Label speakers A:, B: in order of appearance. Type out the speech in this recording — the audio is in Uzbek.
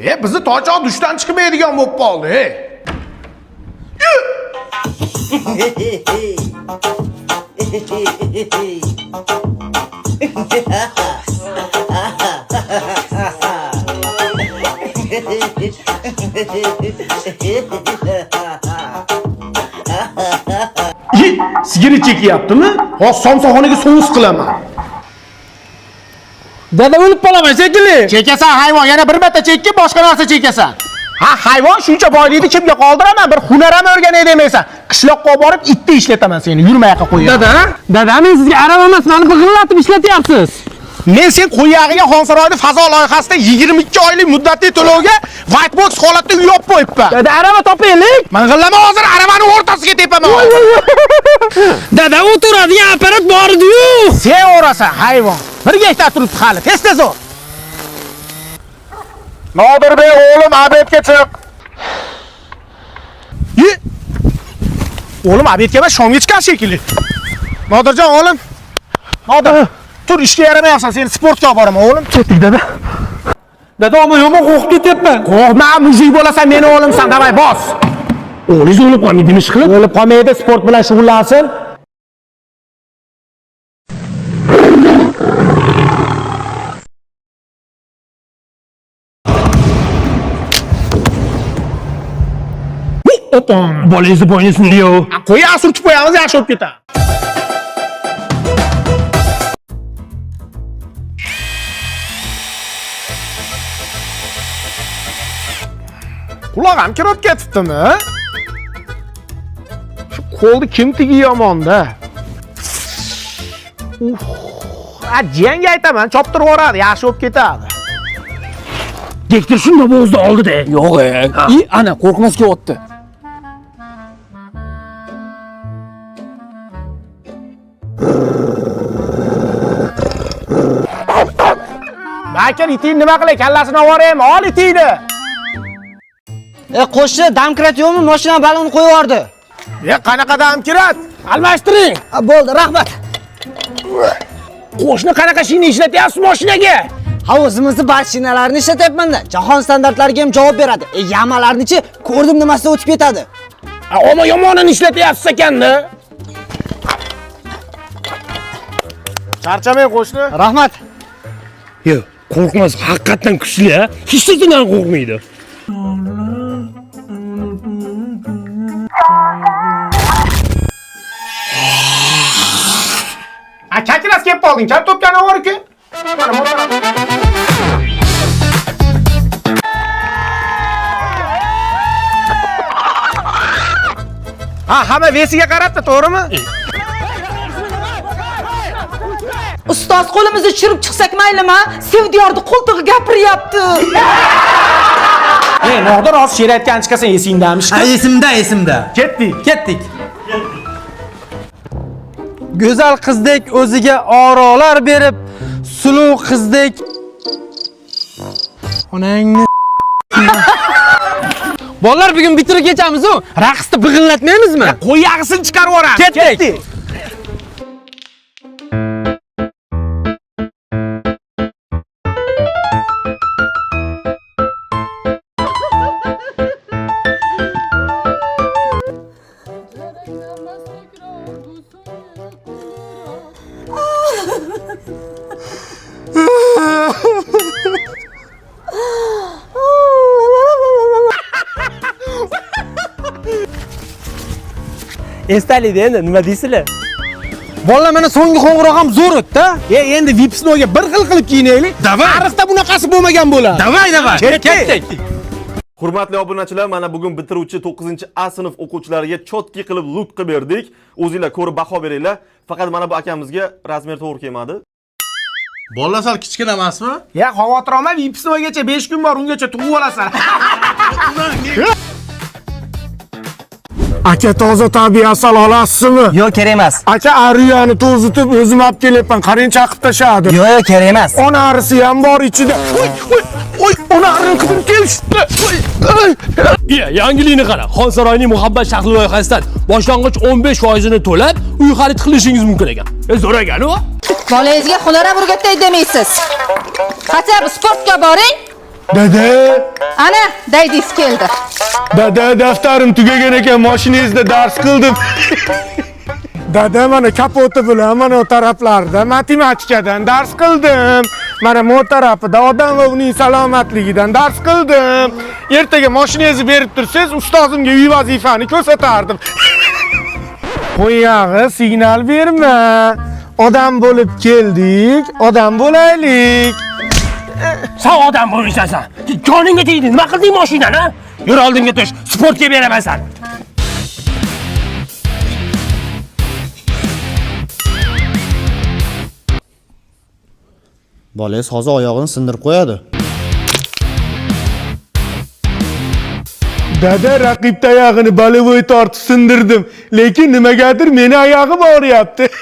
A: Bizni tochoq dushdan chiqmaydigan bo'lib qoldi. Sigara chekyaptimi? Hozir somsaxonaga so'z qilaman.
B: Dada o'lib qolaman shekilli.
A: Chekasan hayvon, yana bir marta chekki, boshqa narsa chekasan. Ha, hayvon shuncha boylikni kimga qoldiraman? Bir hunar ham o'rganay demaysan. Qishloqqa borib itni ishlataman seni, yurmay yoqqa qo'yaman.
B: Dada, men sizga arab emas, meni big'illatib ishlatyapsiz.
A: Men sen qo'yag'iga Xonsaroyning fazo loyihasida 22 oylik muddatli to'lovga whitebox holatda uy olib qo'yibman.
B: Dada, araba topaylik.
A: Ming'illama hozir aravani o'rtasiga tepaman.
B: Dada, o'tiradigan apparat bor edi-yu.
A: Sen o'rasan hayvon. Bir gektar turibdi hali, tez-tez ol. Nodirbek o'g'lim obedga chiq. O'g'lim obedga emas, shomga chiqar shekilli. Nodirjon o'g'lim. Nodir, tur ishga yaramayapsan, seni sportga olib boraman o'g'lim.
B: Ketdik dada. Dada, men yomon qo'rqib ketyapman.
A: Qo'rqma, mujik bo'lasan, meni o'g'limsan, davay bos.
B: O'g'lingiz o'lib qolmaydimi ish qilib?
A: O'lib qolmaydi, sport bilan shug'ullansin.
B: Opam, bolangizni bo'ynisini diyo.
A: Qo'ya surtib qo'yamiz, yaxshi bo'lib ketadi. Qulog'im kirib ketibdimi? Shu qo'lni kim tigi yomonda? Jangga aytaman, choptirib yuboradi, yaxshi bo'lib ketadi.
B: Gektor shunda bo'zda oldi-da.
C: Yo'q, ana qo'rqmasga o'tdi.
A: Bakir iting nima qilay, kallasini olvoraymi? Ol itingni.
D: Qo'shni damkirat yo'qmi? Mashina balonni qo'yib yubordi.
A: Qanaqa damkirat? Almashtiring.
D: Bo'ldi, rahmat.
A: Qo'shni qanaqa shina ishlatyapsiz mashinaga?
D: Ha, o'zimizni mashinalarni ishlatyapman-da. Jahon standartlariga ham javob beradi. Yamalarni-chi ko'rdim nimasida o'tib ketadi.
A: Ammo yomonini ishlatyapsiz ekan-da. Charchamang qo'shni.
D: Rahmat.
B: Yo'q, qo'rqmas, haqiqatan kuchli, ha? Hech narsadan qo'rqmaydi.
A: Kakiras kelib qolding, kar topgani bor-ku. Mana motor. Hamma vesiga qarabdi, to'g'rimi?
E: Ustoz, qo'limizni tushirib chiqsak maylimi? Sevdiyorni qo'ltig'i gapiryapti.
A: Nodir, hozir she'r aytgan chiqasan, esingdami?
C: Ha, esimda.
A: Ketdik.
C: Go'zal qizdek o'ziga orolar berib, suluv qizdek onangni
B: Bolalar, bugun bitirib ketamiz-ku. Raqsda big'illatmaymizmi?
A: Qo'yag'isini chiqarib yuboramiz.
B: Ketdik.
C: estaladi endi, nima deysizlar?
A: Bolalar, mana so'nggi qo'ng'iroq ham zo'r o'tdi. Endi Vipsnoga bir xil qilib kiyinaylik. Tarixda bunaqasi bo'lmagan bo'ladi.
C: Davay.
A: Ketdik.
F: Hurmatli obunachilar, mana bugun bitiruvchi 9-A sinf o'quvchilariga chotki qilib lut qilib berdik. O'zingizlar ko'rib baho beringlar. Faqat mana bu akamizga razmer to'g'ri kelmadi.
G: Bolalar sal kichkina emasmi?
A: Xavotir olma, Vipsnogacha 5 kun bor, ungacha tug'ib olasan. Aka, toza tabiat olasizmi?
D: Yo'q, kerak emas.
A: Aka, ariyani to'zitib o'zim olib kelyapman. Qarang, chaqib tashadi.
D: Yo'q, kerak emas.
A: Ona arisi ham bor ichida. Oy, ona arini qilib kelishdi.
B: Yangilikni qara. Xonsaroyning muhabbat shahri loyihasidan boshlang'ich 15% to'lab, uy xarid qilishingiz mumkin ekan. Zo'r ekan-ku.
E: Bolangizga hunarab o'rgatay demaysiz. Qachon sportga boring,
A: Dada,
E: Ana, daydingiz keldi.
A: dada daftarim tugagan ekan, mashinangizda dars qildim. Dada, mana kapoti bilan mana o taraflarda matematikadan dars qildim. Mana bu tarafida odam va uning salomatligidan dars qildim. Ertaga mashinangizni berib tursangiz, ustozimga uy vazifani ko'rsatardim. Qo'yag'i, signal berma. Odam bo'lib keldik, odam bo'laylik.
B: Sen odam bo'lmaysan sen. Joningga tegdi. Nima qilding mashinani? Yur oldimga tush. Sportga beraman sen.
H: Bolangiz hozir oyog'ini sindirib qo'yadi.
A: Dada, raqib tayog'ini balovoy tortib sindirdim, lekin nimagadir meni oyog'im og'riyapti.